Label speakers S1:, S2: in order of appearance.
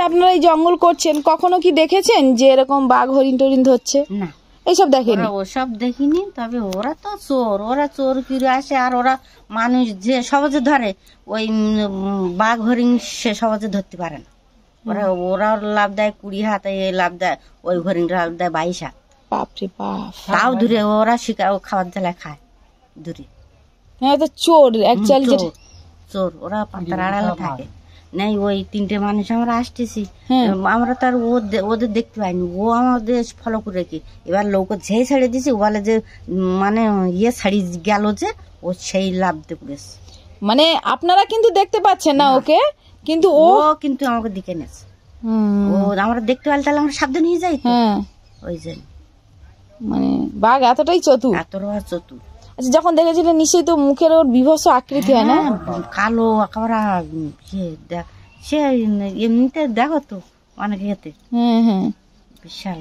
S1: আপনারা এই জঙ্গল করছেন, কখনো কি দেখেছেন যে এরকম বাঘ হরিণ টরিণ ধরছে?
S2: না,
S1: এইসব দেখেনি?
S2: ওসব দেখিনি। তবে ওরা তো চোর, ওরা চোর ফিরে আসে। আর ওরা মানুষ যে সহজে ধরে, ওই বাঘ হরিণ সে সহজে ধরতে পারে না। ওরা লাভ দেয় 20 হাত, লাভ দেয় ওই হরিণ লাভ দেয় 22 হাত।
S1: বাপরে বাপ!
S2: তাও দূরে ওরা শিকার খাবার জ্বালায় খায় দূরে।
S1: হ্যাঁ, তো চোর অ্যাকচুয়ালি
S2: চোর। ওরা পাতার আড়ালে থাকে। নাই, ওই 3টে মানুষ আমরা আসতেছি, আমরা তার ওদের দেখতে পাইনি। ও আমাদের ফলো করে কি, এবার লোক যেই ছেড়ে দিছি, ও বলে যে মানে ছাড়ি গেল যে, ও সেই লাভ দিয়ে পড়েছে।
S1: মানে আপনারা কিন্তু দেখতে পাচ্ছেন না ওকে, কিন্তু ও
S2: কিন্তু আমাকে দিকে নেছে। ও আমরা দেখতে পাইলে তাহলে আমরা সাবধান হয়ে যাই। ওই জন্য
S1: মানে বাঘ এতটাই চতুর,
S2: এতটা চতুর।
S1: আচ্ছা, যখন দেখেছিলেন নিশ্চয়ই তো মুখের ওর বিভৎস আকৃতি হয় না?
S2: কালো একেবারে। সে এমনিতে দেখো তো অনেক ইয়েতে বিশাল।